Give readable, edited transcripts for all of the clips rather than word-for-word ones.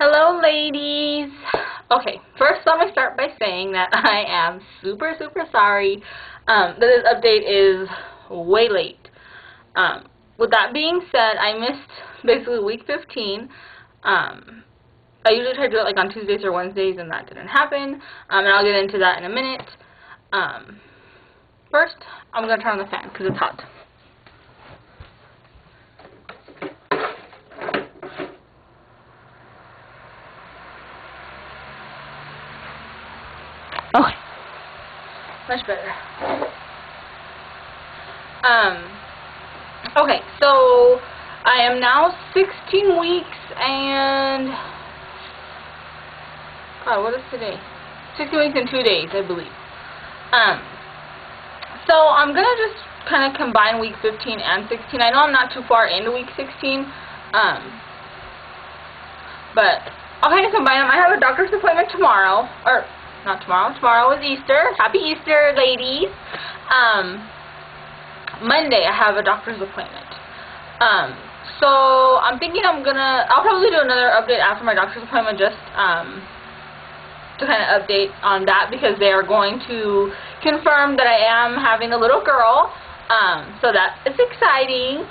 Hello, ladies. Okay, first let me start by saying that I am super sorry that this update is way late. With that being said, I missed basically week 15. I usually try to do it like on Tuesdays or Wednesdays, and that didn't happen. And I'll get into that in a minute. First, I'm going to turn on the fan because it's hot. Okay. Much better. Okay, so I am now 16 weeks and God, what is today? 16 weeks and 2 days, I believe. So I'm gonna just kind of combine week 15 and 16. I know I'm not too far into week 16, but I'll kind of combine them. I have a doctor's appointment tomorrow, or not tomorrow. Tomorrow is Easter. Happy Easter, ladies. Monday I have a doctor's appointment. So I'm thinking I'll probably do another update after my doctor's appointment just to kind of update on that because they are going to confirm that I am having a little girl. So that is exciting.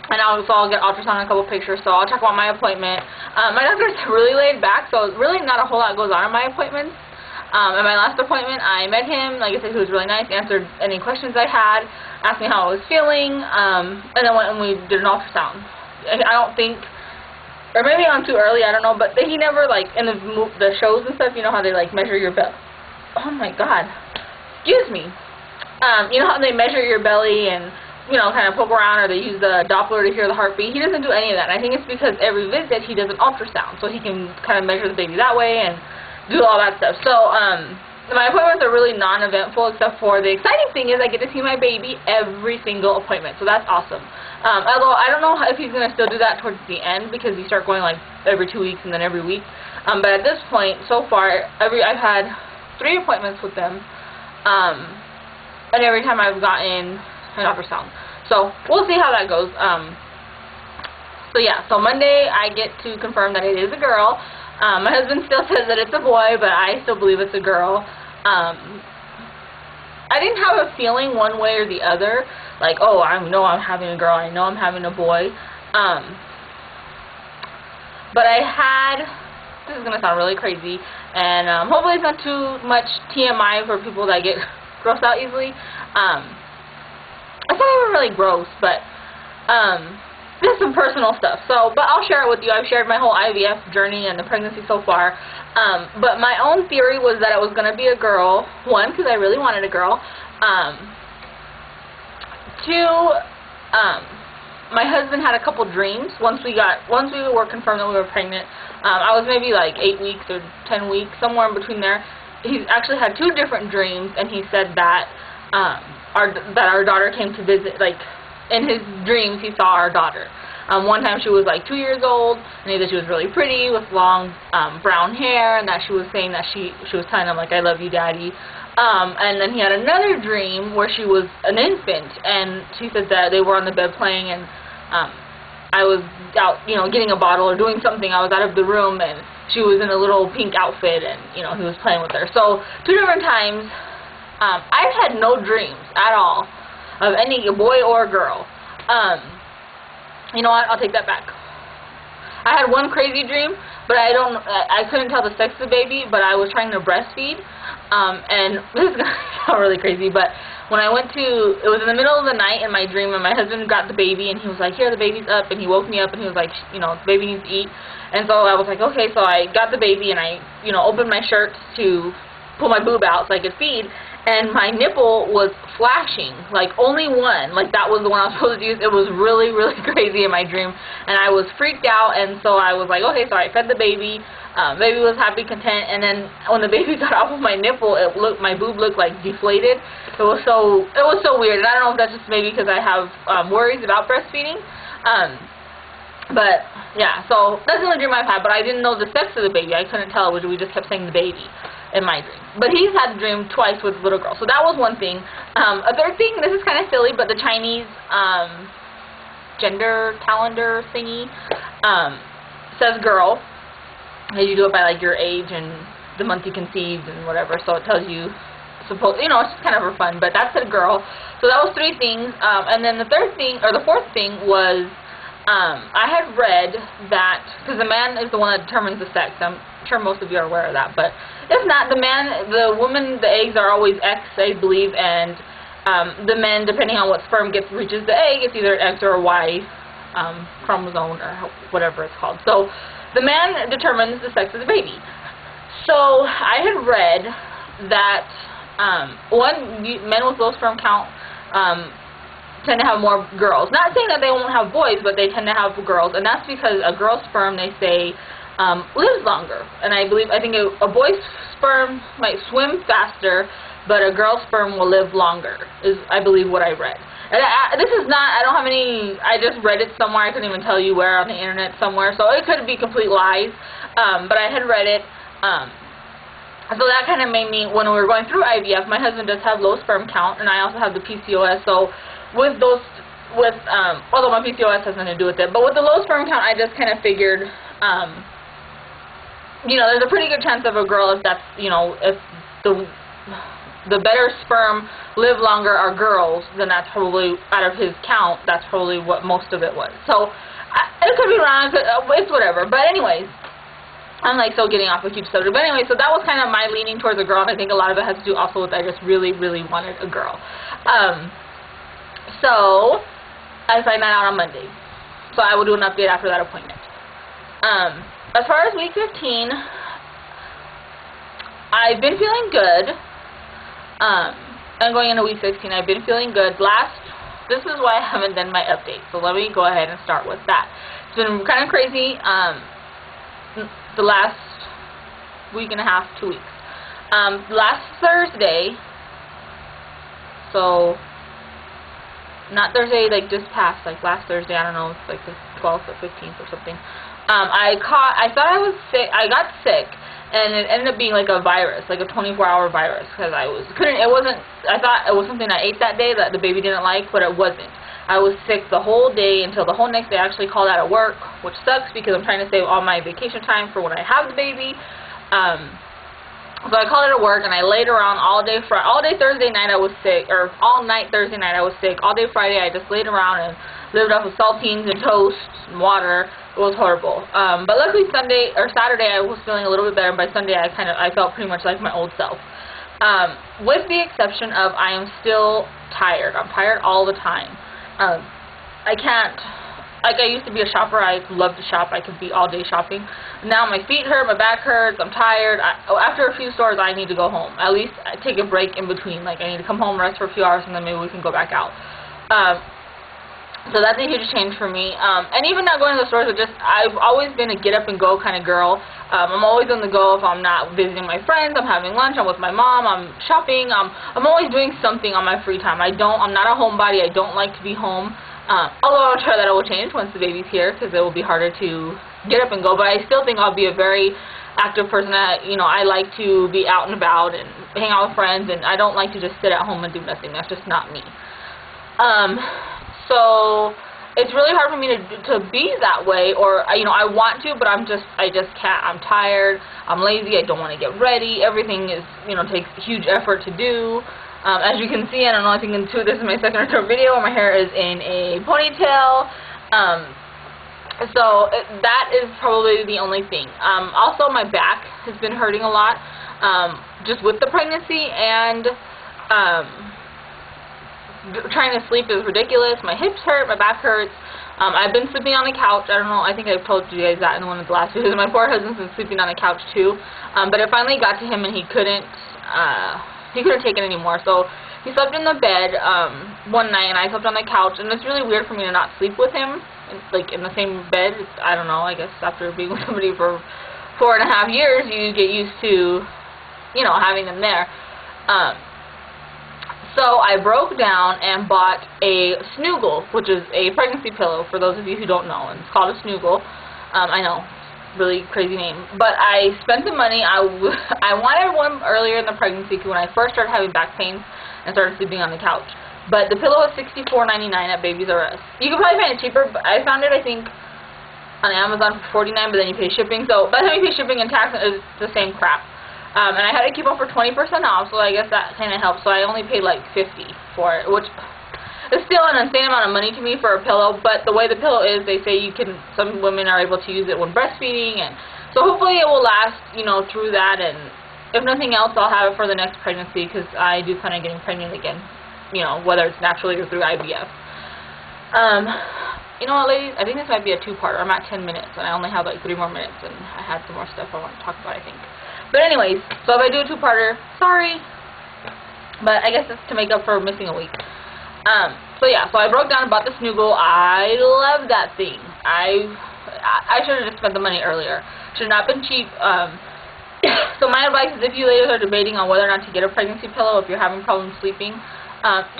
And I'll get ultrasound and a couple pictures, so I'll talk about my appointment. My doctor's really laid back, so really not a whole lot goes on in my appointments. At my last appointment, I met him. Like I said, he was really nice, answered any questions I had, asked me how I was feeling, and then went and we did an ultrasound. I don't think, or maybe I'm too early, I don't know, but he never, like, in the shows and stuff, you know how they, like, measure your belly. Oh, my God. Excuse me. You know how they measure your belly and, you know, kind of poke around, or they use the Doppler to hear the heartbeat. He doesn't do any of that. And I think it's because every visit he does an ultrasound, so he can kind of measure the baby that way and do all that stuff. So, my appointments are really non-eventful, except for the exciting thing is I get to see my baby every single appointment, so that's awesome. Although I don't know if he's going to still do that towards the end, because you start going like every 2 weeks and then every week. But at this point, so far, I've had 3 appointments with them, and every time I've gotten an ultrasound. So we'll see how that goes. So yeah, so Monday I get to confirm that it is a girl. My husband still says that it's a boy, but I still believe it's a girl. I didn't have a feeling one way or the other, like, oh, I know I'm having a girl, I know I'm having a boy. But I had, this is going to sound really crazy, and hopefully it's not too much TMI for people that get grossed out easily. It's not even really gross, but just some personal stuff. So, but I'll share it with you. I've shared my whole IVF journey and the pregnancy so far. But my own theory was that it was going to be a girl. 1, because I really wanted a girl. 2, my husband had a couple dreams. Once we were confirmed that we were pregnant, I was maybe like 8 weeks or 10 weeks, somewhere in between there. He actually had 2 different dreams, and he said that our daughter came to visit, like, in his dreams he saw our daughter. One time she was like 2 years old, and he said she was really pretty with long brown hair, and that she was saying that she was telling him, like, I love you, Daddy. And then he had another dream where she was an infant, and she said that they were on the bed playing, and I was out, you know, getting a bottle or doing something. I was out of the room, and she was in a little pink outfit, and, you know, he was playing with her. So 2 different times. I've had no dreams at all of any boy or girl. You know what? I'll take that back. I had one crazy dream, but I couldn't tell the sex of the baby, but I was trying to breastfeed. And this is going to sound really crazy, but when I went to, it was in the middle of the night in my dream, and my husband got the baby, and he was like, here, the baby's up, and he woke me up, and he was like, you know, the baby needs to eat. And so I was like, okay, so I got the baby, and I, you know, opened my shirt to pull my boob out so I could feed, and my nipple was flashing, like only one, like that was the one I was supposed to use. It was really crazy in my dream, and I was freaked out, and so I was like, okay, so I fed the baby. Baby was happy, content, and then when the baby got off of my nipple, my boob looked like deflated. It was so weird, and I don't know if that's just maybe because I have worries about breastfeeding. But yeah, so that's the only dream I've had, but I didn't know the sex of the baby. I couldn't tell, we just kept saying the baby in my dream. But he's had the dream twice with a little girl, so that was one thing. A third thing, this is kind of silly, but the Chinese gender calendar thingy says girl. And you do it by like your age and the month you conceived and whatever. So it tells you, you know, it's just kind of for fun. But that said girl. So that was 3 things. And then the fourth thing was, I had read that, because the man is the one that determines the sex. I'm sure most of you are aware of that. But if not, the woman, the eggs are always X, I believe, and the men, depending on what sperm reaches the egg, it's either X or Y chromosome or whatever it's called. So the man determines the sex of the baby. So I had read that men with low sperm count tend to have more girls. Not saying that they won't have boys, but they tend to have girls, and that's because a girl's sperm, they say, lives longer. And I think a boy's sperm might swim faster, but a girl's sperm will live longer, is, I believe, what I read. And this is not, I don't have any, I just read it somewhere. I couldn't even tell you where on the internet somewhere, so it could be complete lies, but I had read it. So that kind of made me, when we were going through IVF, my husband does have low sperm count, and I also have the PCOS, so with those, although my PCOS has nothing to do with it, but with the low sperm count, I just kind of figured, you know, there's a pretty good chance of a girl if that's, you know, if the better sperm live longer are girls, then that's probably, out of his count, that's probably what most of it was. So, it could be wrong, it's whatever, but anyways, I'm like so getting off a huge subject, but anyway, so that was kind of my leaning towards a girl, and I think a lot of it has to do also with I just really, really wanted a girl. So, I find that out on Monday. So I will do an update after that appointment. As far as week 15, I've been feeling good. And going into week 16, I've been feeling good. This is why I haven't done my update. So let me go ahead and start with that. It's been kind of crazy the last week and a half, 2 weeks. Last Thursday, so not Thursday, like just past, like last Thursday, I don't know, it's like the 12th or 15th or something. I thought I was sick. I got sick, and it ended up being like a virus, like a 24-hour virus, because I thought it was something I ate that day that the baby didn't like, but it wasn't. I was sick the whole day until the whole next day. I actually called out of work, which sucks because I'm trying to save all my vacation time for when I have the baby. So I called it at work, and I laid around all day Thursday night I was sick, or all night Thursday night I was sick. All day Friday I just laid around and lived off of saltines and toast and water. It was horrible. But luckily Saturday I was feeling a little bit better, and by Sunday I felt pretty much like my old self. With the exception of I am still tired. I'm tired all the time. I can't, like I used to be a shopper. I love to shop. I could be all day shopping. Now my feet hurt, my back hurts, I'm tired. After a few stores, I need to go home. At least take a break in between. Like I need to come home, rest for a few hours, and then maybe we can go back out. So that's a huge change for me. And even not going to the stores, I've always been a get up and go kind of girl. I'm always on the go. If I'm not visiting my friends, I'm having lunch, I'm with my mom, I'm shopping, I'm always doing something on my free time. I'm not a homebody. I don't like to be home. Although I'm sure that will change once the baby's here, because it will be harder to get up and go. But I still think I'll be a very active person. I like to be out and about and hang out with friends, and I don't like to just sit at home and do nothing. That's just not me. So it's really hard for me to be that way, or I want to, but I just can't. I'm tired. I'm lazy. I don't want to get ready. Everything is takes huge effort to do. As you can see, I don't know if you can see, this is my second or third video where my hair is in a ponytail. So that is probably the only thing. Also, my back has been hurting a lot, just with the pregnancy, and trying to sleep is ridiculous. My hips hurt, my back hurts. I've been sleeping on the couch. I don't know, I think I've told you guys that in one of the last videos. My poor husband's been sleeping on the couch too. But it finally got to him, and he couldn't take it anymore. So he slept in the bed one night, and I slept on the couch, and it's really weird for me to not sleep with him, like in the same bed. I don't know, I guess after being with somebody for 4.5 years, you get used to, having them there. So I broke down and bought a Snuggle, which is a pregnancy pillow, for those of you who don't know, and it's called a Snuggle. I know, really crazy name. But I spent the money. I wanted one earlier in the pregnancy, when I first started having back pains and started sleeping on the couch. But the pillow was $64.99 at Babies R Us. You can probably find it cheaper, but I found it, I think, on Amazon for $49, but then you pay shipping. So by the time you pay shipping and tax, it's the same crap. And I had to keep them for 20% off, so I guess that kind of helps. So I only paid like $50 for it, which is still an insane amount of money to me for a pillow. But the way the pillow is, they say some women are able to use it when breastfeeding, and so hopefully it will last, you know, through that. And if nothing else, I'll have it for the next pregnancy, because I do plan on getting pregnant again, you know, whether it's naturally or through IVF. You know what, ladies? I think this might be a two-parter. I'm at 10 minutes, and I only have like 3 more minutes, and I had some more stuff I want to talk about, I think. But anyways, so if I do a two-parter, sorry. But I guess it's to make up for missing a week. So yeah, so I broke down about the Snuggle. I love that thing. I should have just spent the money earlier. Should not been cheap. So my advice is, if you ladies are debating on whether or not to get a pregnancy pillow, if you're having problems sleeping,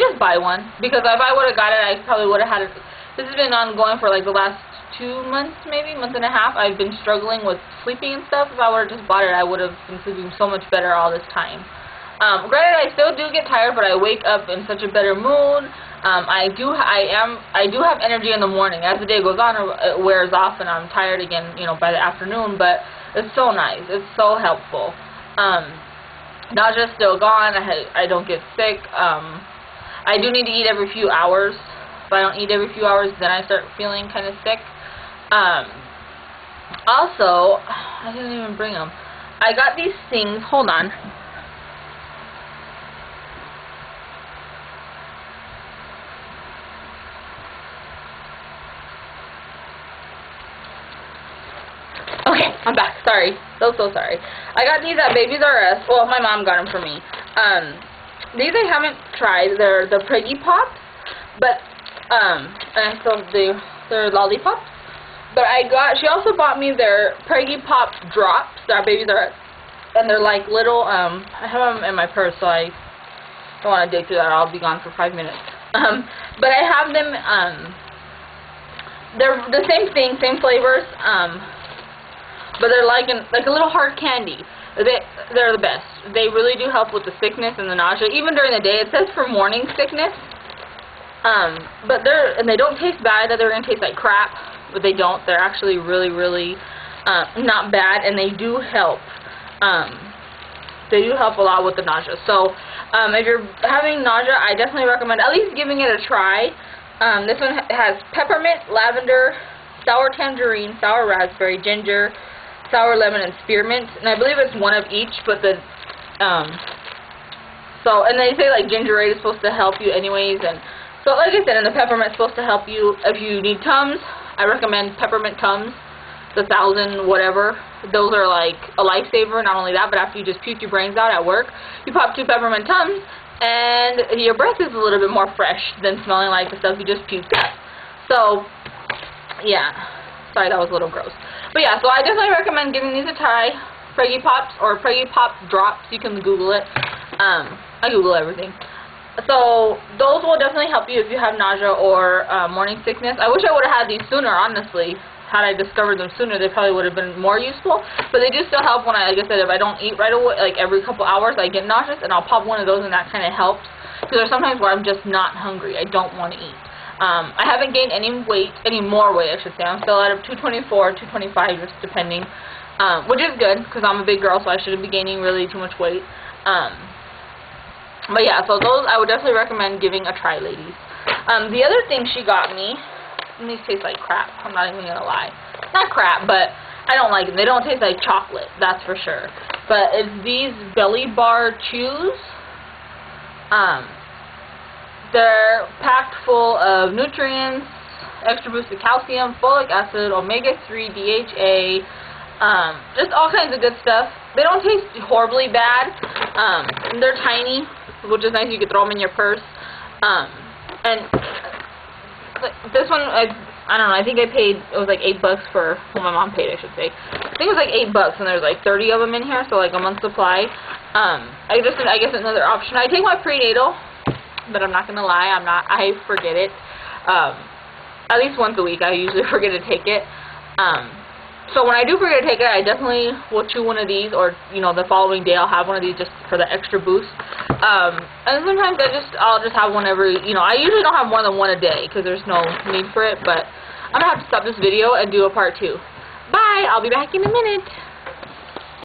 just buy one. Because if I would have got it, I probably would have had it. This has been ongoing for like the last 2 months, maybe, month and a half. I've been struggling with sleeping and stuff. If I would have just bought it, I would have been sleeping so much better all this time. Granted, I still do get tired, but I wake up in such a better mood. I do have energy in the morning. As the day goes on, it wears off, and I'm tired again, you know, by the afternoon. But it's so nice. It's so helpful. Nausea's still gone. I don't get sick. I do need to eat every few hours. If I don't eat every few hours, then I start feeling kind of sick. Also, I didn't even bring them. I got these things. Hold on. Okay, I'm back. Sorry. So sorry. I got these at Babies R Us. Well, my mom got them for me. These I haven't tried. They're the Preggy Pops, but and so they're lollipops. But she also bought me their Preggy Pop drops. That Babies R Us, and they're like little. I have them in my purse, so I don't want to dig through that. I'll be gone for 5 minutes. But I have them. They're the same thing, same flavors. But they're like a little hard candy. They're the best. They really do help with the sickness and the nausea, even during the day. It says for morning sickness. But they don't taste bad. They're gonna taste like crap, but they don't. They're actually really, really not bad, and they do help. They do help a lot with the nausea. So if you're having nausea, I definitely recommend at least giving it a try. This one has peppermint, lavender, sour tangerine, sour raspberry, ginger, sour lemon, and spearmint. And I believe it's one of each, but and they say like gingerade is supposed to help you anyways, and so like I said, and the peppermint's supposed to help you if you need Tums. I recommend peppermint Tums, the 1,000 whatever. Those are like a lifesaver. Not only that, but after you just puke your brains out at work, you pop 2 peppermint Tums, and your breath is a little bit more fresh than smelling like the stuff you just puked at. So yeah, sorry, that was a little gross. But yeah, so I definitely recommend giving these a try. Preggy Pops or Preggy Pop Drops. You can Google it. I Google everything. So those will definitely help you if you have nausea or morning sickness. I wish I would have had these sooner, honestly. Had I discovered them sooner, they probably would have been more useful. But they do still help when like I said, if I don't eat right away, like every couple hours, I get nauseous, and I'll pop one of those, and that kind of helps. Because there's sometimes where I'm just not hungry. I don't want to eat. I haven't gained any more weight, I should say. I'm still at 224, 225, just depending, which is good, because I'm a big girl, so I shouldn't be gaining really too much weight. But yeah, so those I would definitely recommend giving a try, ladies. The other thing she got me, and these taste like crap, I'm not even going to lie. Not crap, but I don't like them. They don't taste like chocolate, that's for sure. But it's these Belly Bar Chews. They're packed full of nutrients, extra boosted calcium, folic acid, omega-3, DHA, just all kinds of good stuff. They don't taste horribly bad. They're tiny, which is nice. You could throw them in your purse. And this one, I don't know, I think I paid, it was like $8 for, well, my mom paid, I should say. I think it was like $8, and there's like 30 of them in here, so like a month's supply. I guess another option. I take my prenatal, but I'm not going to lie, I forget it. At least once a week, I usually forget to take it. So when I do forget to take it, I definitely will chew one of these, or, you know, the following day I'll have one of these just for the extra boost. And sometimes I'll just have one every, you know, I usually don't have more than one a day, because there's no need for it, but I'm going to have to stop this video and do a part 2. Bye! I'll be back in a minute.